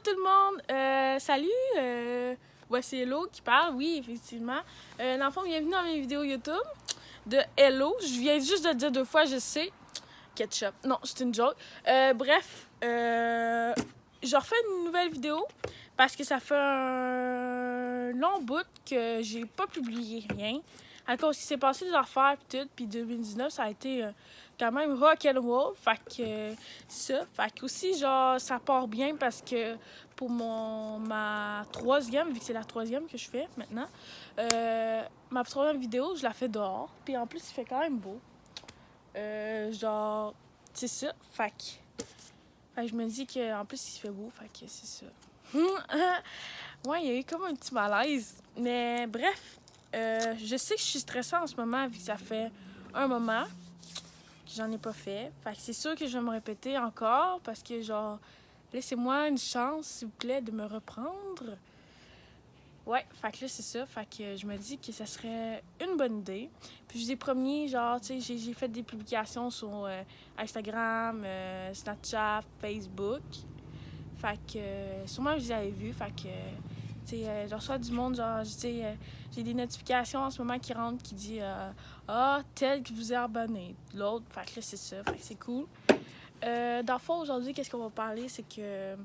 tout le monde! Salut! Voici Hello qui parle, oui, effectivement. Dans le fond, bienvenue dans mes vidéos YouTube de Hello. Je viens juste de le dire 2 fois, je sais. Ketchup. Non, c'est une joke. Bref, je refais une nouvelle vidéo parce que ça fait un long bout que j'ai pas publié rien. À cause qu'il s'est passé des affaires pis tout, puis 2019, ça a été quand même rock and roll. Fait que ça. Fait que aussi, genre, ça part bien parce que pour ma troisième, vu que c'est la troisième que je fais maintenant, ma troisième vidéo, je la fais dehors. Puis en plus, il fait quand même beau. Genre, c'est ça. Fait que je me dis qu'en plus, il fait beau. Fait que c'est ça. Ouais, il y a eu comme un petit malaise. Mais bref, je sais que je suis stressée en ce moment vu que ça fait un moment que j'en ai pas fait. Fait que c'est sûr que je vais me répéter encore parce que, genre, laissez-moi une chance, s'il vous plaît, de me reprendre. Ouais, fait que là, c'est ça. Fait que je me dis que ça serait une bonne idée. Puis je vous ai promis, genre, tu sais, j'ai fait des publications sur Instagram, Snapchat, Facebook. Fait que sûrement vous avez vu. Fait que, tu sais, je reçois du monde, genre, tu sais, j'ai des notifications en ce moment qui rentrent qui disent ah, tel que vous est abonné. L'autre, fait que là, c'est ça. Fait que c'est cool. Dans le fond, aujourd'hui, qu'est-ce qu'on va parler? C'est que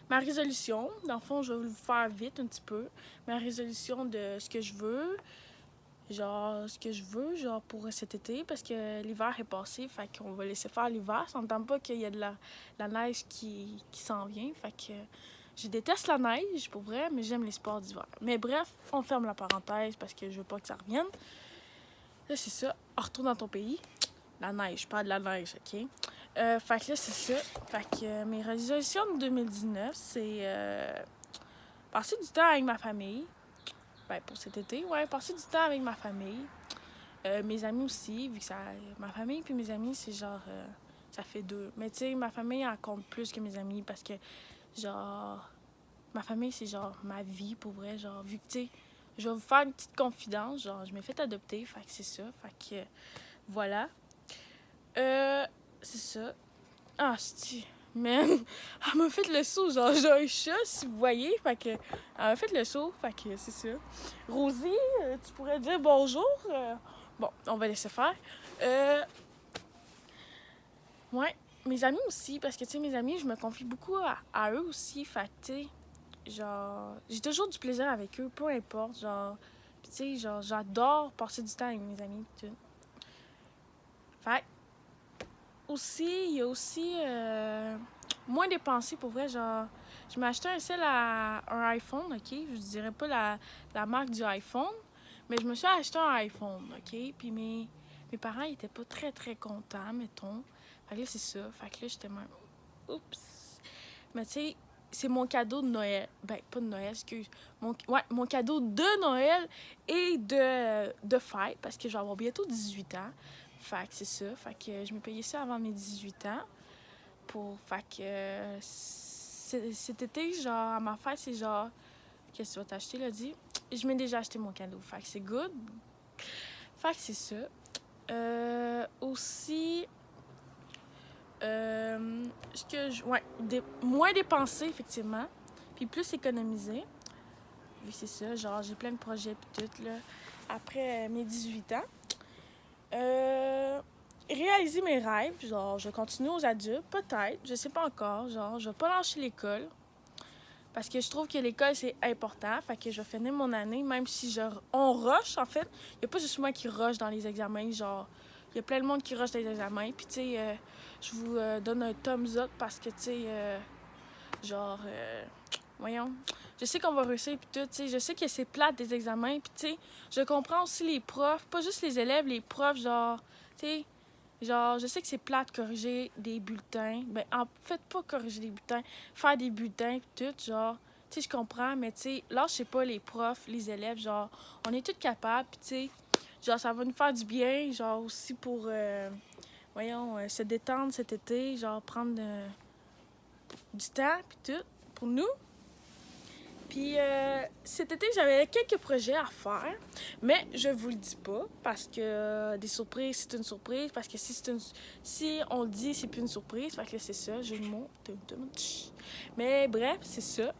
ma résolution, dans le fond, je vais vous le faire vite un petit peu. Ma résolution de ce que je veux. Genre, ce que je veux, genre, pour cet été, parce que l'hiver est passé, fait qu'on va laisser faire l'hiver. Ça n'entend pas qu'il y a de la neige qui s'en vient, fait que je déteste la neige, pour vrai, mais j'aime les sports d'hiver. Mais bref, on ferme la parenthèse parce que je veux pas que ça revienne. Là, c'est ça. Retourne dans ton pays. La neige, pas de la neige, OK? Fait que là, c'est ça. Fait que mes résolutions de 2019, c'est passer du temps avec ma famille. Ben, pour cet été, ouais, passer du temps avec ma famille. Mes amis aussi, vu que ça, ma famille puis mes amis, c'est genre, ça fait 2. Mais tu sais, ma famille, elle compte plus que mes amis parce que, genre, ma famille, c'est genre ma vie, pour vrai. Genre, vu que, tu sais, je vais vous faire une petite confidence. Genre, je m'ai fait adopter, fait que c'est ça. Fait que, voilà. C'est ça. Ah, c'est man, elle m'a fait le saut, genre j'ai un chat, si vous voyez, fait que elle m'a fait le saut, fait que c'est ça. Rosie, tu pourrais dire bonjour? Bon, on va laisser faire. Ouais, mes amis aussi, parce que tu sais, mes amis, je me confie beaucoup à eux aussi, fait que tu sais, genre, j'ai toujours du plaisir avec eux, peu importe, genre, pis tu sais, genre, j'adore passer du temps avec mes amis, pis tout. Fait aussi, il y a aussi moins dépensé pour vrai. Genre, je m'ai acheté un sel à un iPhone, OK? Je dirais pas la marque du iPhone, mais je me suis acheté un iPhone, OK? Puis mes parents, ils étaient pas très, très contents, mettons. Fait que là, c'est ça. Fait que là, j'étais même... Oups! Mais tu sais, c'est mon cadeau de Noël. Ben, pas de Noël, excuse. Mon cadeau de Noël et de fête, parce que je vais avoir bientôt 18 ans. Fait que c'est ça. Fait que je m'ai payé ça avant mes 18 ans. Fait que cet été, genre, à ma fête, c'est genre... Qu'est-ce que tu vas t'acheter, là, dit? Je m'ai déjà acheté mon cadeau. Fait que c'est good. Fait que c'est ça. Aussi... moins dépenser, effectivement. Puis plus économiser. Vu que c'est ça, genre, j'ai plein de projets pis tout, là. Après mes 18 ans. Réaliser mes rêves, genre, je continue aux adultes, peut-être, je sais pas encore, genre, je vais pas lâcher l'école. Parce que je trouve que l'école, c'est important. Fait que je vais finir mon année, même si on rush, en fait. Il y a pas juste moi qui rush dans les examens, genre... Il y a plein de monde qui rush dans les examens. Puis, tu sais, je vous donne un thumbs up parce que, tu sais, genre... voyons. Je sais qu'on va réussir, puis tout, tu sais. Je sais que c'est plate des examens, puis, tu sais, je comprends aussi les profs. Pas juste les élèves, les profs, genre... Tu sais, genre, je sais que c'est plate de corriger des bulletins. Ben, en fait, pas corriger des bulletins. Faire des bulletins, pis tout, genre... Tu sais, je comprends, mais tu sais, lâchez pas les profs, les élèves, genre... On est tous capables, pis tu sais... Genre, ça va nous faire du bien, genre, aussi pour... voyons, se détendre cet été, genre, prendre du temps, pis tout, pour nous. Puis cet été, j'avais quelques projets à faire, mais je vous le dis pas parce que des surprises, c'est une surprise. Parce que si on le dit, c'est plus une surprise. Fait que là, c'est ça, jeu de mots. Mais bref, c'est ça.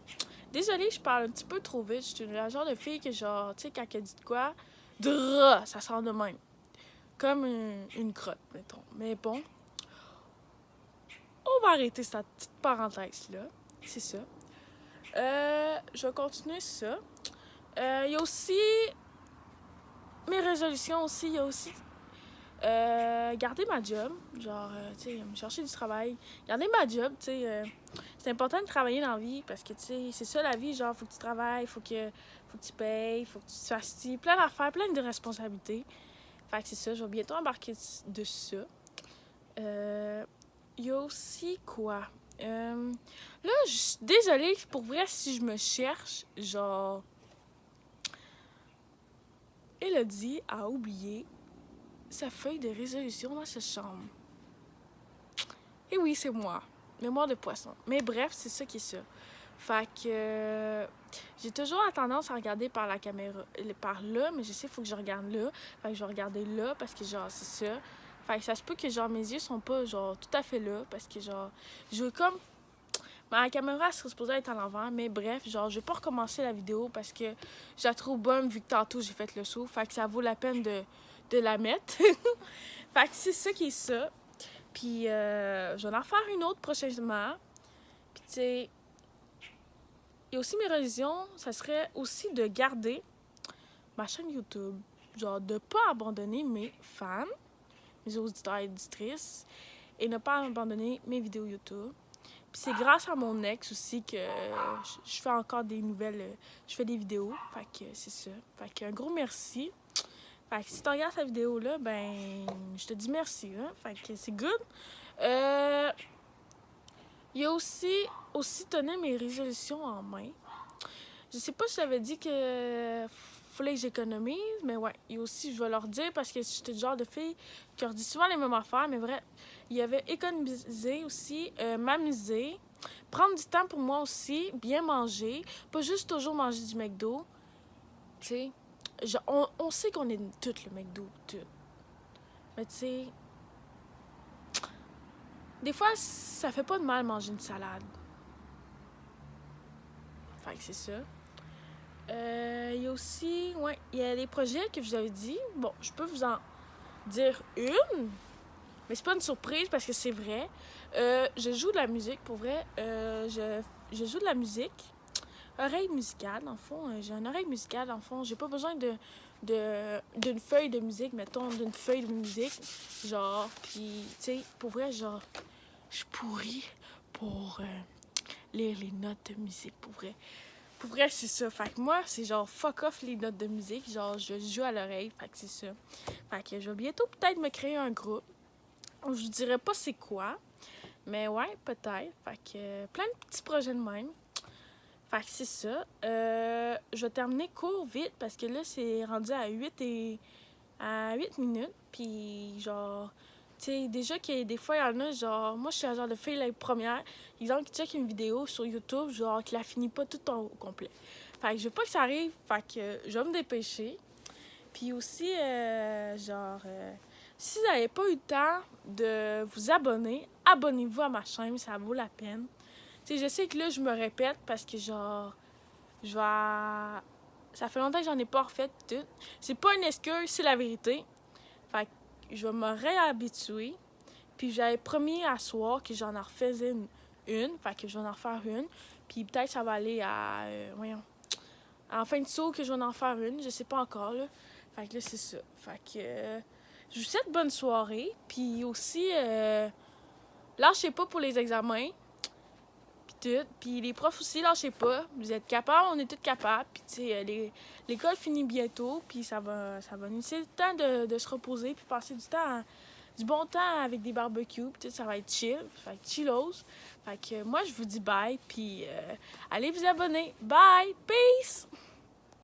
Désolée, je parle un petit peu trop vite. Je suis le genre de fille que genre, tu sais, quand elle dit de quoi, ça sort de même. Comme une crotte, mettons. Mais bon, on va arrêter cette petite parenthèse-là. C'est ça. Je vais continuer ça. Il y a aussi mes résolutions aussi. Il y a aussi garder ma job. Genre, tu sais, me chercher du travail. Garder ma job, tu sais. C'est important de travailler dans la vie parce que, tu sais, c'est ça la vie. Genre, faut que tu travailles, faut que tu payes, faut que tu te fasses plein d'affaires, plein de responsabilités. Fait que c'est ça. Je vais bientôt embarquer de ça. Il y a aussi quoi? Là, je suis désolée, pour vrai, si je me cherche, genre... Elodie a oublié sa feuille de résolution dans sa chambre. Et oui, c'est moi. Mémoire de poisson. Mais bref, c'est ça qui est ça. Fait que... j'ai toujours la tendance à regarder par la caméra, par là, mais je sais qu'il faut que je regarde là. Fait que je vais regarder là, parce que genre, c'est ça. Fait que ça se peut que genre mes yeux sont pas genre tout à fait là, parce que genre, je veux comme... Ma caméra, elle serait supposée être à l'envers, mais bref, genre, je vais pas recommencer la vidéo parce que je la trouve bonne vu que tantôt j'ai fait le saut. Fait que ça vaut la peine de la mettre. Fait que c'est ça qui est ça. Puis, je vais en faire une autre prochainement. Puis, tu sais, et aussi mes religions, ça serait aussi de garder ma chaîne YouTube. Genre, de pas abandonner mes fans, mes auditeurs et auditrices, et ne pas abandonner mes vidéos YouTube. Puis c'est grâce à mon ex aussi que je fais encore des nouvelles... je fais des vidéos. Fait que c'est ça. Fait que un gros merci. Fait que si tu regardes cette vidéo-là, ben... je te dis merci, là. Fait que c'est good. Il y a aussi tenir mes résolutions en main. Je sais pas si j'avais dit que fallait que j'économise, mais ouais. Et aussi, je vais leur dire parce que j'étais le genre de fille qui leur dit souvent les mêmes affaires, mais vrai. Il y avait économiser aussi, m'amuser, prendre du temps pour moi aussi, bien manger, pas juste toujours manger du McDo. Tu sais, on sait qu'on est toutes le McDo, tout. Mais tu sais, des fois, ça fait pas de mal manger une salade. Fait que c'est ça. Il y a aussi, ouais, il y a les projets que je vous avais dit. Bon, je peux vous en dire une, mais c'est pas une surprise parce que c'est vrai. Je joue de la musique, pour vrai. Je joue de la musique. Oreille musicale, dans le fond. J'ai une oreille musicale, dans le fond. J'ai pas besoin d'une feuille de musique, mettons, d'une feuille de musique. Genre, puis, tu sais, pour vrai, genre, je suis pourrie pour lire les notes de musique, pour vrai. Pour vrai, c'est ça. Fait que moi, c'est genre fuck off les notes de musique. Genre, je joue à l'oreille. Fait que c'est ça. Fait que je vais bientôt peut-être me créer un groupe. Je vous dirais pas c'est quoi. Mais ouais, peut-être. Fait que plein de petits projets de même. Fait que c'est ça. Je vais terminer court vite parce que là, c'est rendu à 8 minutes. Puis genre... Tu sais, déjà que des fois, il y en a, genre... Moi, je suis la genre de fille, la première, exemple, qui check une vidéo sur YouTube, genre, qui la finit pas tout au complet. Fait que je veux pas que ça arrive, fait que je vais me dépêcher. Puis aussi, si vous n'avez pas eu le temps de vous abonner, abonnez-vous à ma chaîne, ça vaut la peine. Tu sais, je sais que là, je me répète parce que, genre, ça fait longtemps que j'en ai pas refait tout. C'est pas une excuse, c'est la vérité. Fait que je vais me réhabituer. Puis j'avais promis à soir que j'en refaisais une. Fait que je vais en refaire une. Puis peut-être ça va aller à... en fin de saut que je vais en faire une. Je sais pas encore, là. Fait que là, c'est ça. Fait que... je vous souhaite bonne soirée. Puis aussi... lâchez pas pour les examens. Puis les profs aussi, lâchez pas. Vous êtes capables, on est tous capables. Puis tu sais, l'école finit bientôt. Puis ça va nous laisser le temps de se reposer. Puis passer du bon temps avec des barbecues. Puis ça va être chill. Fait que chillos. Fait que moi, je vous dis bye. Puis allez vous abonner. Bye! Peace!